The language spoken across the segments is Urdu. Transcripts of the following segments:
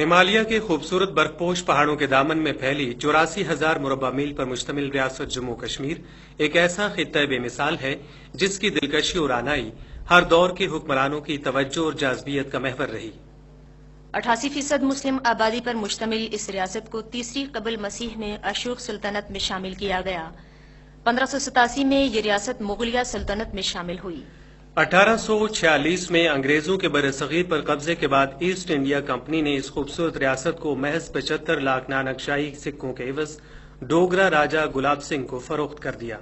ہمالیہ کے خوبصورت برفپوش پہاڑوں کے دامن میں پھیلی 84,000 مربع میل پر مشتمل ریاست جموں کشمیر ایک ایسا خطہ بے مثال ہے جس کی دلکشی اور رعنائی ہر دور کے حکمرانوں کی توجہ اور جاذبیت کا محور رہی۔ 88% مسلم آبادی پر مشتمل اس ریاست کو تیسری قبل مسیح میں اشوک سلطنت میں شامل کیا گیا۔ 1587 میں یہ ریاست مغلیہ سلطنت میں شامل ہوئی۔ 1846 میں انگریزوں کے برصغیر پر قبضے کے بعد ایسٹ انڈیا کمپنی نے اس خوبصورت ریاست کو محض 75 لاکھ نانک شاہی سکوں کے عوض ڈوگرا راجہ گلاب سنگھ کو فروخت کر دیا۔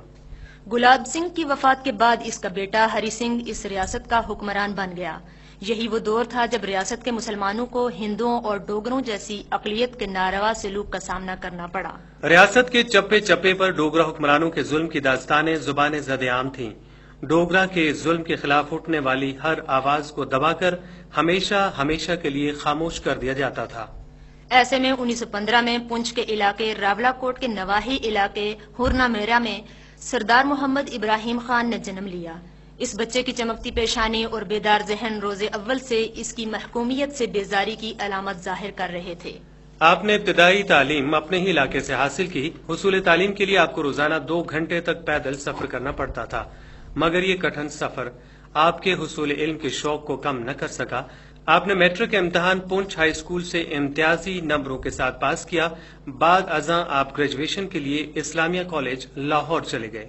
گلاب سنگھ کی وفات کے بعد اس کا بیٹا ہری سنگھ اس ریاست کا حکمران بن گیا۔ یہی وہ دور تھا جب ریاست کے مسلمانوں کو ہندوؤں اور ڈوگروں جیسی اقلیت کے ناروا سلوک کا سامنا کرنا پڑا۔ ریاست کے چپے چپے پر ڈوگرا حکمرانوں کے ظلم کی داستانیں زبان زد عام تھیں۔ ڈوگرا کے ظلم کے خلاف اٹھنے والی ہر آواز کو دبا کر ہمیشہ کے لیے خاموش کر دیا جاتا تھا۔ ایسے میں 1915 میں پنچ کے علاقے راولا کوٹ کے نواحی علاقے ہورنا میرا میں سردار محمد ابراہیم خان نے جنم لیا۔ اس بچے کی چمکتی پیشانی اور بیدار ذہن روز اول سے اس کی محکومیت سے بیزاری کی علامت ظاہر کر رہے تھے۔ آپ نے ابتدائی تعلیم اپنے ہی علاقے سے حاصل کی۔ حصول تعلیم کے لیے آپ کو روزانہ 2 گھنٹے تک پیدل سفر کرنا پڑتا تھا، مگر یہ کٹھن سفر آپ کے حصول علم کے شوق کو کم نہ کر سکا۔ آپ نے میٹرک امتحان پونچھ ہائی اسکول سے امتیازی نمبروں کے ساتھ پاس کیا۔ بعد ازاں آپ گریجویشن کے لیے اسلامیہ کالج لاہور چلے گئے۔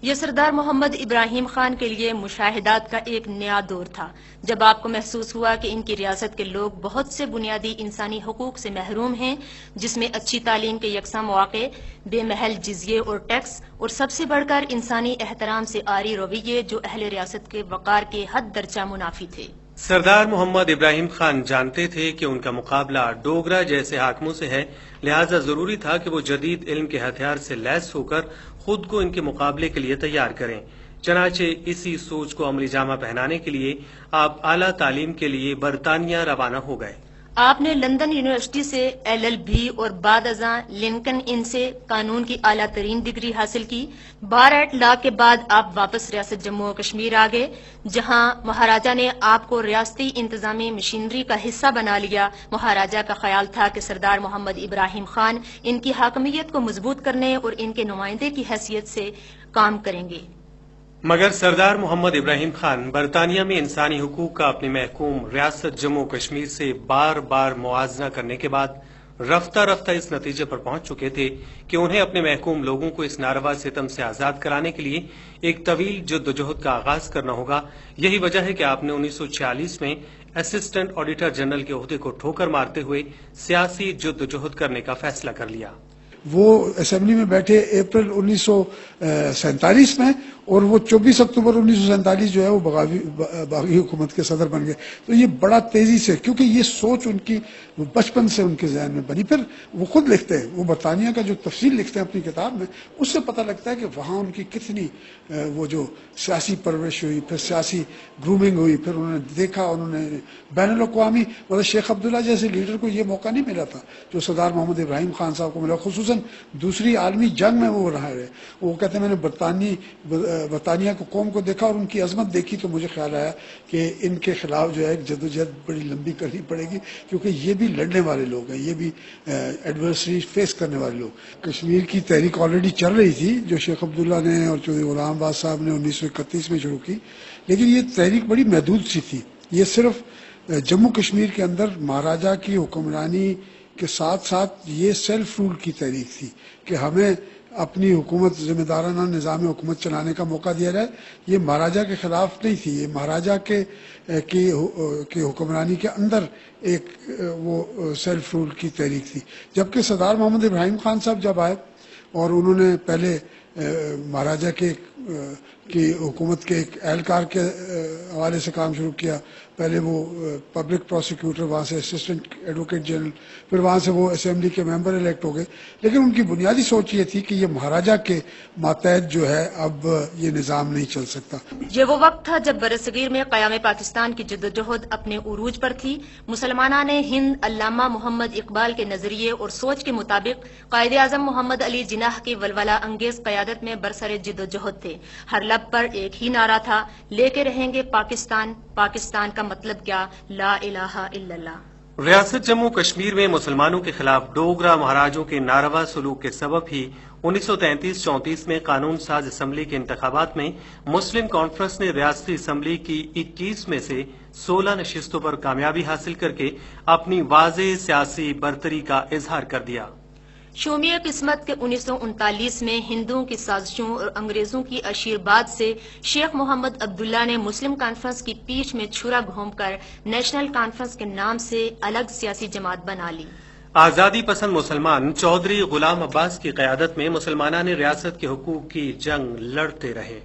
یہ سردار محمد ابراہیم خان کے لیے مشاہدات کا ایک نیا دور تھا، جب آپ کو محسوس ہوا کہ ان کی ریاست کے لوگ بہت سے بنیادی انسانی حقوق سے محروم ہیں، جس میں اچھی تعلیم کے یکساں مواقع، بے محل جزیے اور ٹیکس، اور سب سے بڑھ کر انسانی احترام سے عاری رویے جو اہل ریاست کے وقار کے حد درجہ منافی تھے۔ سردار محمد ابراہیم خان جانتے تھے کہ ان کا مقابلہ ڈوگرا جیسے حاکموں سے ہے، لہذا ضروری تھا کہ وہ جدید علم کے ہتھیار سے لیس ہو کر خود کو ان کے مقابلے کے لیے تیار کریں۔ چنانچہ اسی سوچ کو عملی جامہ پہنانے کے لیے آپ اعلیٰ تعلیم کے لیے برطانیہ روانہ ہو گئے۔ آپ نے لندن یونیورسٹی سے LLB اور بعد ازاں لنکن ان سے قانون کی اعلیٰ ترین ڈگری حاصل کی۔ بار ایٹ لا کے بعد آپ واپس ریاست جموں و کشمیر آ گئے، جہاں مہاراجہ نے آپ کو ریاستی انتظامی مشینری کا حصہ بنا لیا۔ مہاراجہ کا خیال تھا کہ سردار محمد ابراہیم خان ان کی حاکمیت کو مضبوط کرنے اور ان کے نمائندے کی حیثیت سے کام کریں گے۔ مگر سردار محمد ابراہیم خان برطانیہ میں انسانی حقوق کا اپنی محکوم ریاست جموں کشمیر سے بار بار موازنہ کرنے کے بعد رفتہ رفتہ اس نتیجے پر پہنچ چکے تھے کہ انہیں اپنے محکوم لوگوں کو اس ناروا ستم سے آزاد کرانے کے لیے ایک طویل جدوجہد کا آغاز کرنا ہوگا۔ یہی وجہ ہے کہ آپ نے 1946 میں اسسٹنٹ آڈیٹر جنرل کے عہدے کو ٹھوکر مارتے ہوئے سیاسی جدوجہد کرنے کا فیصلہ کر لیا۔ وہ اسمبلی میں بیٹھے اپریل 1947 میں، اور وہ 24 اکتوبر 1947 جو ہے وہ باغی حکومت کے صدر بن گئے۔ تو یہ بڑا تیزی سے، کیونکہ یہ سوچ ان کی بچپن سے ان کے ذہن میں بنی۔ پھر وہ خود لکھتے ہیں، وہ برطانیہ کا جو تفصیل لکھتے ہیں اپنی کتاب میں، اس سے پتہ لگتا ہے کہ وہاں ان کی کتنی وہ جو سیاسی پرورش ہوئی، پھر سیاسی گرومنگ ہوئی، پھر انہوں نے دیکھا، انہوں نے بین الاقوامی مطلب شیخ عبداللہ جیسے لیڈر کو یہ موقع نہیں ملا تھا جو سردار محمد ابراہیم خان صاحب کو ملا، خصوصاً دوسری عالمی جنگ میں وہ رہا ہے۔ وہ کہتے ہیں میں نے برطانیہ کو قوم کو دیکھا اور ان کی عظمت دیکھی تو مجھے خیال آیا کہ ان کے خلاف جو ہے ایک جدوجہد بڑی لمبی کرنی پڑے گی، کیونکہ یہ بھی لڑنے والے لوگ ہیں، یہ بھی ایڈورسری فیس کرنے والے لوگ۔ کشمیر کی تحریک آلریڈی چل رہی تھی جو شیخ عبداللہ نے اور چودھری غلام آباد صاحب نے 1931 میں شروع کی، لیکن یہ تحریک بڑی محدود سی تھی۔ یہ صرف جموں کشمیر کے اندر مہاراجہ کی حکمرانی کے ساتھ ساتھ یہ سیلف رول کی تحریک تھی کہ ہمیں اپنی حکومت ذمہ دارانہ نظام حکومت چلانے کا موقع دیا جائے۔ یہ مہاراجہ کے خلاف نہیں تھی، یہ مہاراجہ کی حکمرانی کے اندر ایک وہ سیلف رول کی تحریک تھی۔ جبکہ سردار محمد ابراہیم خان صاحب جب آئے اور انہوں نے پہلے مہاراجہ کی حکومت کے ایک اہلکار کے حوالے سے کام شروع کیا، پہلے وہ پبلک پروسیکیوٹر، وہاں سے اسسٹنٹ ایڈوکیٹ جنرل، پھر وہاں سے وہ اسمبلی کے ممبر الیکٹ ہو گئے، لیکن ان کی بنیادی سوچ یہ تھی کہ یہ مہاراجہ کے ماتحت جو ہے اب یہ نظام نہیں چل سکتا۔ یہ وہ وقت تھا جب برصغیر میں قیام پاکستان کی جدوجہد اپنے عروج پر تھی۔ مسلمانان ہند علامہ محمد اقبال کے نظریے اور سوچ کے مطابق قائد اعظم محمد علی جناح کی ولولہ انگیز قیادت میں برسر جدوجہد تھے۔ ہر لب پر ایک ہی نعرہ تھا، لے کے رہیں گے پاکستان، پاکستان کا مطلب کیا، لا الہ الا اللہ۔ ریاست جموں کشمیر میں مسلمانوں کے خلاف ڈوگرا مہاراجوں کے ناروا سلوک کے سبب ہی 1933-34 میں قانون ساز اسمبلی کے انتخابات میں مسلم کانفرنس نے ریاستی اسمبلی کی 21 میں سے 16 نشستوں پر کامیابی حاصل کر کے اپنی واضح سیاسی برتری کا اظہار کر دیا۔ شومیہ قسمت کے 1939 میں ہندوؤں کی سازشوں اور انگریزوں کی اشیرباد سے شیخ محمد عبداللہ نے مسلم کانفرنس کی پیٹھ میں چھرا گھوم کر نیشنل کانفرنس کے نام سے الگ سیاسی جماعت بنا لی۔ آزادی پسند مسلمان چودھری غلام عباس کی قیادت میں مسلمانان ریاست کے حقوق کی جنگ لڑتے رہے۔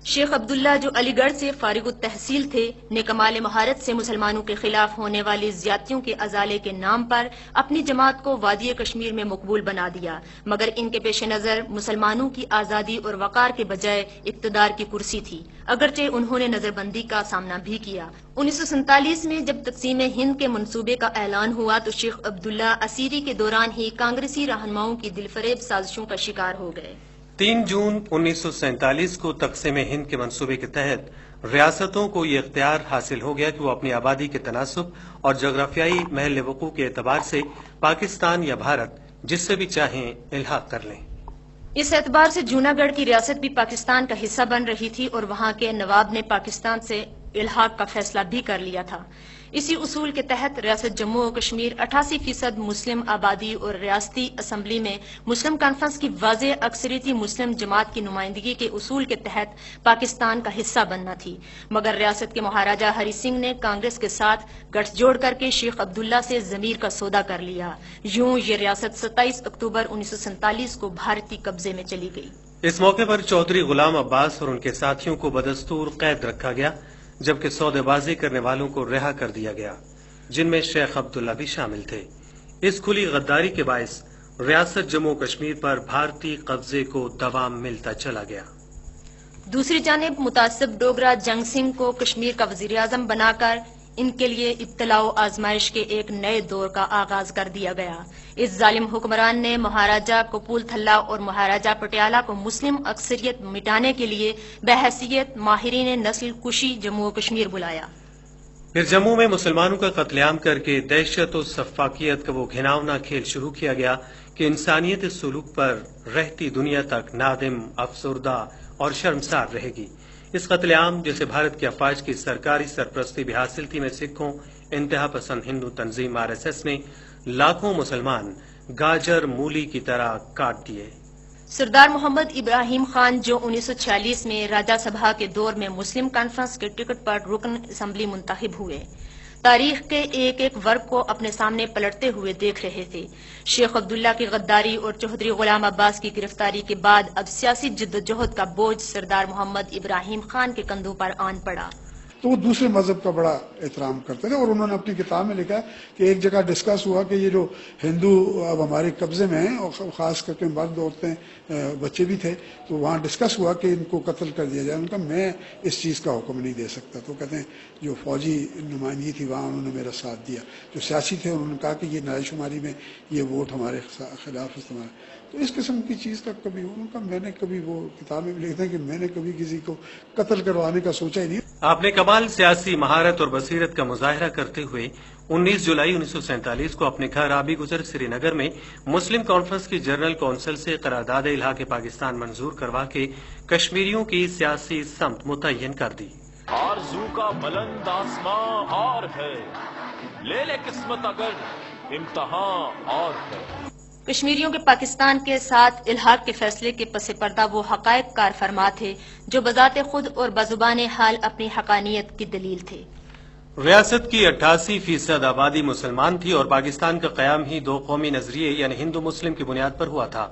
شیخ عبداللہ جو علی گڑھ سے فارغ التحصیل تھے نے کمال مہارت سے مسلمانوں کے خلاف ہونے والی زیادتیوں کے ازالے کے نام پر اپنی جماعت کو وادی کشمیر میں مقبول بنا دیا، مگر ان کے پیش نظر مسلمانوں کی آزادی اور وقار کے بجائے اقتدار کی کرسی تھی، اگرچہ انہوں نے نظر بندی کا سامنا بھی کیا۔ 1947 میں جب تقسیم ہند کے منصوبے کا اعلان ہوا تو شیخ عبداللہ اسیری کے دوران ہی کانگریسی رہنماؤں کی دلفریب سازشوں کا شکار ہو گئے۔ 3 جون 1947 کو تقسیم ہند کے منصوبے کے تحت ریاستوں کو یہ اختیار حاصل ہو گیا کہ وہ اپنی آبادی کے تناسب اور جغرافیائی محل وقوع کے اعتبار سے پاکستان یا بھارت جس سے بھی چاہیں الحاق کر لیں۔ اس اعتبار سے جوناگڑھ کی ریاست بھی پاکستان کا حصہ بن رہی تھی اور وہاں کے نواب نے پاکستان سے الحاق کا فیصلہ بھی کر لیا تھا۔ اسی اصول کے تحت ریاست جموں و کشمیر 88% مسلم آبادی اور ریاستی اسمبلی میں مسلم کانفرنس کی واضح اکثریتی مسلم جماعت کی نمائندگی کے اصول کے تحت پاکستان کا حصہ بننا تھی، مگر ریاست کے مہاراجہ ہری سنگھ نے کانگریس کے ساتھ گٹھ جوڑ کر کے شیخ عبداللہ سے ضمیر کا سودا کر لیا۔ یوں یہ ریاست 27 اکتوبر 1947 کو بھارتی قبضے میں چلی گئی۔ اس موقع پر چودھری غلام عباس اور ان کے ساتھیوں کو بدستور قید رکھا گیا، جبکہ سودے بازی کرنے والوں کو رہا کر دیا گیا، جن میں شیخ عبداللہ بھی شامل تھے۔ اس کھلی غداری کے باعث ریاست جموں کشمیر پر بھارتی قبضے کو دوام ملتا چلا گیا۔ دوسری جانب متعصب ڈوگرا جنگ سنگھ کو کشمیر کا وزیر اعظم بنا کر ان کے لیے ابتلاء و آزمائش کے ایک نئے دور کا آغاز کر دیا گیا۔ اس ظالم حکمران نے مہاراجہ کپول تھلہ اور مہاراجہ پٹیالہ کو مسلم اکثریت مٹانے کے لیے بحیثیت ماہرین نسل کشی جموں و کشمیر بلایا۔ پھر جموں میں مسلمانوں کا قتل عام کر کے دہشت و سفاکیت کا وہ گھناؤنا کھیل شروع کیا گیا کہ انسانیت اس سلوک پر رہتی دنیا تک نادم، افسردہ اور شرمسار رہے گی۔ اس قتل عام جیسے بھارت کی افواج کی سرکاری سرپرستی بھی حاصل تھی میں سکھوں، انتہا پسند ہندو تنظیم RSS نے لاکھوں مسلمان گاجر مولی کی طرح کاٹ دیے۔ سردار محمد ابراہیم خان جو 1946 میں راجہ سبھا کے دور میں مسلم کانفرنس کے ٹکٹ پر رکن اسمبلی منتخب ہوئے، تاریخ کے ایک ایک ورگ کو اپنے سامنے پلٹتے ہوئے دیکھ رہے تھے۔ شیخ عبداللہ کی غداری اور چودھری غلام عباس کی گرفتاری کے بعد اب سیاسی جدوجہد کا بوجھ سردار محمد ابراہیم خان کے کندھوں پر آن پڑا۔ تو وہ دوسرے مذہب کا بڑا احترام کرتے تھے، اور انہوں نے اپنی کتاب میں لکھا کہ ایک جگہ ڈسکس ہوا کہ یہ جو ہندو اب ہمارے قبضے میں ہیں، اور خاص کر کے مرد عورتیں بچے بھی تھے، تو وہاں ڈسکس ہوا کہ ان کو قتل کر دیا جائے۔ ان کا میں اس چیز کا حکم نہیں دے سکتا۔ تو کہتے ہیں جو فوجی نمائندگی تھی وہاں انہوں نے میرا ساتھ دیا، جو سیاسی تھے انہوں نے کہا کہ یہ نائب شماری میں یہ ووٹ ہمارے خلاف استعمال۔ تو اس قسم کی چیز کا کبھی ان کا میں نے کبھی وہ کتاب میں بھی لکھتے ہیں کہ میں نے کبھی کسی کو قتل کروانے کا سوچا ہی نہیں۔ آپ نے کمال سیاسی مہارت اور بصیرت کا مظاہرہ کرتے ہوئے 19 جولائی 1947 کو اپنے گھر آبی گزر سری نگر میں مسلم کانفرنس کی جنرل کونسل سے قرارداد الحاق پاکستان منظور کروا کے کشمیریوں کی سیاسی سمت متعین کر دی۔ آرزو کا بلند آسمان اور ہے، لے لے قسمت اگر امتحان اور ہے۔ کشمیریوں کے پاکستان کے ساتھ الحاق کے فیصلے کے پس پردہ وہ حقائق کار فرما تھے جو بذات خود اور بزبان حال اپنی حقانیت کی دلیل تھے۔ ریاست کی 88% آبادی مسلمان تھی اور پاکستان کا قیام ہی دو قومی نظریے یعنی ہندو مسلم کی بنیاد پر ہوا تھا۔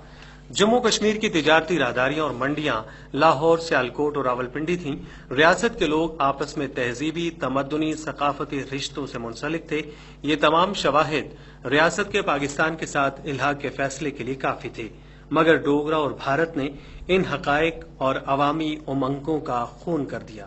جموں کشمیر کی تجارتی راہداریاں اور منڈیاں لاہور، سیالکوٹ اور راولپنڈی تھیں۔ ریاست کے لوگ آپس میں تہذیبی، تمدنی، ثقافتی رشتوں سے منسلک تھے۔ یہ تمام شواہد ریاست کے پاکستان کے ساتھ الحاق کے فیصلے کے لیے کافی تھے، مگر ڈوگرا اور بھارت نے ان حقائق اور عوامی امنگوں کا خون کر دیا۔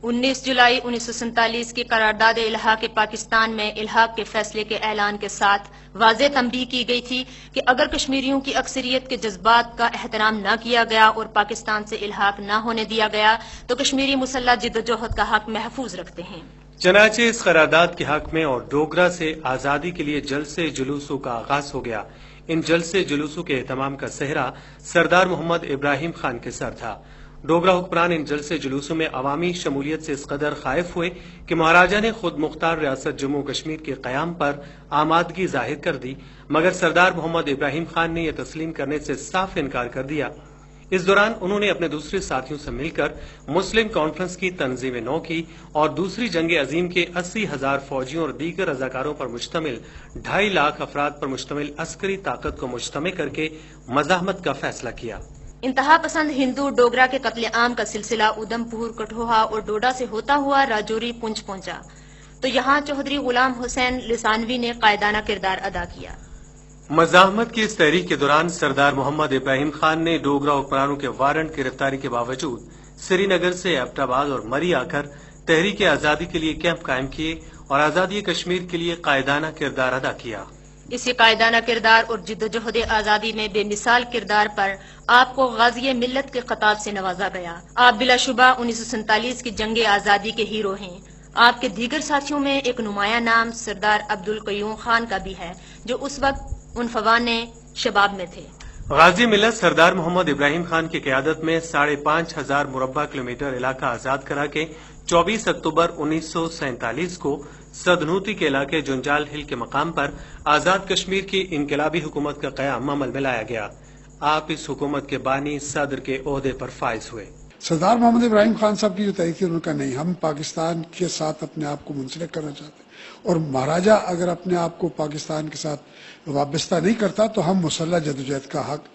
19 جولائی 1947 کی قرارداد الحاق پاکستان میں الحاق کے فیصلے کے اعلان کے ساتھ واضح تنبیہ کی گئی تھی کہ اگر کشمیریوں کی اکثریت کے جذبات کا احترام نہ کیا گیا اور پاکستان سے الحاق نہ ہونے دیا گیا تو کشمیری مسلح جدوجہد کا حق محفوظ رکھتے ہیں۔ چنانچہ اس قرارداد کے حق میں اور ڈوگرا سے آزادی کے لیے جلسے جلوسوں کا آغاز ہو گیا۔ ان جلسے جلوسوں کے اہتمام کا سہرا سردار محمد ابراہیم خان کے سر تھا۔ ڈوگرا حکمران ان جلسے جلوسوں میں عوامی شمولیت سے اس قدر خائف ہوئے کہ مہاراجا نے خود مختار ریاست جموں کشمیر کے قیام پر آمادگی ظاہر کر دی، مگر سردار محمد ابراہیم خان نے یہ تسلیم کرنے سے صاف انکار کر دیا۔ اس دوران انہوں نے اپنے دوسرے ساتھیوں سے مل کر مسلم کانفرنس کی تنظیم نو کی اور دوسری جنگ عظیم کے 80,000 فوجیوں اور دیگر رضاکاروں پر مشتمل 2.5 لاکھ افراد پر مشتمل عسکری طاقت کو مجتمع کر کے مزاحمت کا فیصلہ کیا۔ انتہا پسند ہندو ڈوگرا کے قتل عام کا سلسلہ ادھم پور، کٹھوعہ اور ڈوڈا سے ہوتا ہوا راجوری پونچھ پہنچا تو یہاں چودھری غلام حسین لسانوی نے قائدانہ کردار ادا کیا۔ مزاحمت کی اس تحریک کے دوران سردار محمد ابراہیم خان نے ڈوگرا حکمرانوں کے وارنٹ گرفتاری کے باوجود سری نگر سے ایبٹ آباد اور مری آ کر تحریک آزادی کے لیے کیمپ قائم کیے اور آزادی کشمیر کے لیے قائدانہ کردار ادا کیا۔ اسی قائدانہ کردار اور جدوجہد آزادی میں بے مثال کردار پر آپ کو غازی ملت کے خطاب سے نوازا گیا۔ آپ بلا شبہ 1947 کی جنگ آزادی کے ہیرو ہیں۔ آپ کے دیگر ساتھیوں میں ایک نمایاں نام سردار عبدالقیوم خان کا بھی ہے، جو اس وقت عنفوان شباب میں تھے۔ غازی ملت سردار محمد ابراہیم خان کی قیادت میں 5,500 مربع کلومیٹر علاقہ آزاد کرا کے 24 اکتوبر 1947 کو سدنوتی کے علاقے جنجال ہل کے مقام پر آزاد کشمیر کی انقلابی حکومت کا قیام عمل میں لایا گیا۔ آپ اس حکومت کے بانی صدر کے عہدے پر فائز ہوئے۔ سردار محمد ابراہیم خان صاحب کی جو تحریک تھی، انہوں نے کہا نہیں، ہم پاکستان کے ساتھ اپنے آپ کو منسلک کرنا چاہتے ہیں، اور مہاراجا اگر اپنے آپ کو پاکستان کے ساتھ وابستہ نہیں کرتا تو ہم مسلح جدوجہد کا حق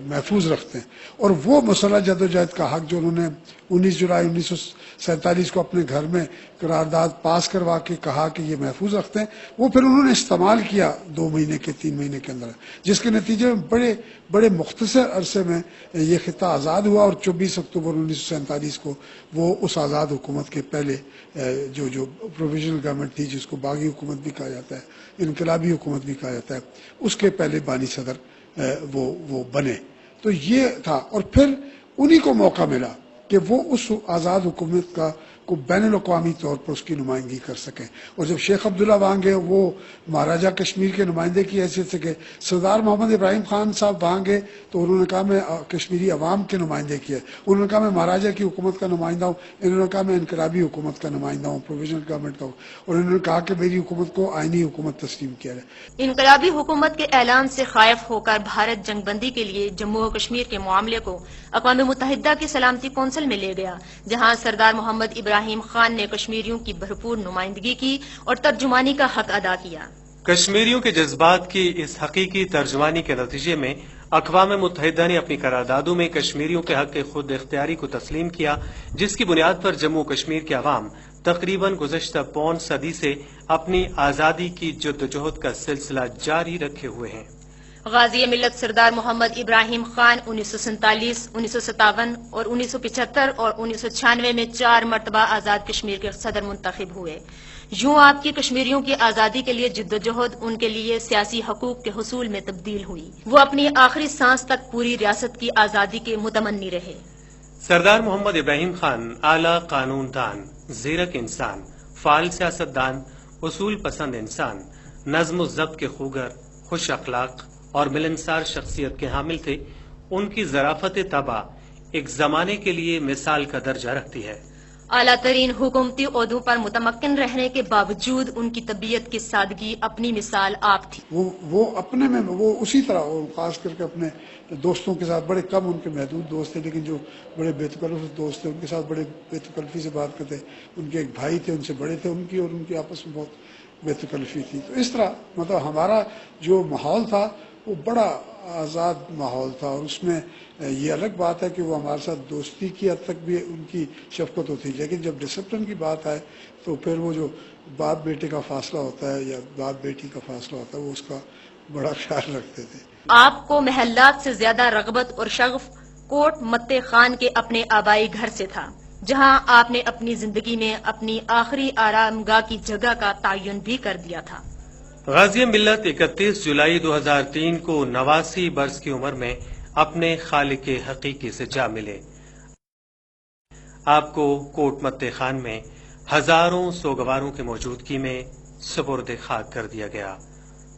محفوظ رکھتے ہیں۔ اور وہ مسلح جدوجہد کا حق جو انہوں نے 19 جولائی 1947 کو اپنے گھر میں قرارداد پاس کروا کے کہا کہ یہ محفوظ رکھتے ہیں، وہ پھر انہوں نے استعمال کیا 2 مہینے کے 3 مہینے کے اندر، جس کے نتیجے میں بڑے مختصر عرصے میں یہ خطہ آزاد ہوا، اور 24 اکتوبر 1947 کو وہ اس آزاد حکومت کے پہلے جو پروویژنل گورنمنٹ تھی، جس کو باغی حکومت بھی کہا جاتا ہے، انقلابی حکومت بھی کہا جاتا ہے، اس کے پہلے بانی صدر وہ بنے۔ تو یہ تھا، اور پھر انہی کو موقع ملا کہ وہ اس آزاد حکومت کو بین الاقوامی طور پر اس کی نمائندگی کر سکیں۔ اور جب شیخ عبداللہ وہاں گئے، وہ مہاراجا کشمیر کے نمائندے کی حیثیت سے گئے۔ سردار محمد ابراہیم خان صاحب وہاں گئے تو انہوں نے کہا میں کشمیری عوام کے نمائندے کی ہے، انہوں نے کہا میں مہاراجا کی حکومت کا نمائندہ ہوں، انہوں نے کہا میں انقلابی حکومت کا نمائندہ ہوں، پروویژنل گورنمنٹ کا ہوں، اور انہوں نے کہا کہ میری حکومت کو آئینی حکومت تسلیم کیا جائے۔ انقلابی حکومت کے اعلان سے خائف ہو کر بھارت جنگ بندی کے لیے جموں و کشمیر کے معاملے کو اقوام متحدہ کی سلامتی کونسل میں لے گیا، جہاں سردار محمد ابراہیم خان نے کشمیریوں کی بھرپور نمائندگی کی اور ترجمانی کا حق ادا کیا۔ کشمیریوں کے جذبات کی اس حقیقی ترجمانی کے نتیجے میں اقوام متحدہ نے اپنی قراردادوں میں کشمیریوں کے حق خود اختیاری کو تسلیم کیا، جس کی بنیاد پر جموں کشمیر کے عوام تقریباً گزشتہ پون صدی سے اپنی آزادی کی جدوجہد کا سلسلہ جاری رکھے ہوئے ہیں۔ غازی ملت سردار محمد ابراہیم خان 1947، 1957 اور 1975 اور 1996 میں 4 مرتبہ آزاد کشمیر کے صدر منتخب ہوئے۔ یوں آپ کی کشمیریوں کی آزادی کے لیے جدوجہد ان کے لیے سیاسی حقوق کے حصول میں تبدیل ہوئی۔ وہ اپنی آخری سانس تک پوری ریاست کی آزادی کے متمنی رہے۔ سردار محمد ابراہیم خان اعلیٰ قانون دان، زیرک انسان، فعال سیاست دان، اصول پسند انسان، نظم و ضبط کے خوگر، خوش اخلاق اور ملنسار شخصیت کے حامل تھے۔ ان کی ظرافت طبع ایک زمانے کے لیے مثال کا درجہ رکھتی ہے۔ اعلیٰ ترین حکومتی عہدوں پر متمکن رہنے کے باوجود ان کی طبیعت کی سادگی اپنی مثال آپ تھی۔ وہ اپنے میں وہ اسی طرح، خاص کر کے اپنے دوستوں کے ساتھ، بڑے کم ان کے محدود دوست تھے، لیکن جو بڑے بے تکلف دوست تھے ان کے ساتھ بڑے بے تکلفی سے بات کرتے۔ ان کے ایک بھائی تھے، ان سے بڑے تھے، ان کی آپس میں بہت بے تکلفی تھی۔ تو اس طرح مطلب ہمارا جو ماحول تھا وہ بڑا آزاد ماحول تھا، اور اس میں یہ الگ بات ہے کہ وہ ہمارے ساتھ دوستی کی حد تک بھی ان کی شفقت ہوتی، لیکن جب ڈسپلن کی بات آئے تو پھر وہ جو باپ بیٹے کا فاصلہ ہوتا ہے یا باپ بیٹی کا فاصلہ ہوتا ہے، وہ اس کا بڑا خیال رکھتے تھے۔ آپ کو محلات سے زیادہ رغبت اور شغف کوٹ متے خان کے اپنے آبائی گھر سے تھا، جہاں آپ نے اپنی زندگی میں اپنی آخری آرام گاہ کی جگہ کا تعین بھی کر دیا تھا۔ غازی ملت 31 جولائی 2003 کو 89 برس کی عمر میں اپنے خالق حقیقی سے جا ملے۔ آپ کو کوٹ متے خان میں ہزاروں سوگواروں کی موجودگی میں سپرد خاک کر دیا گیا.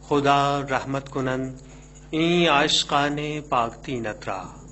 خدا رحمت کنند این عاشقان پاک تین اترا.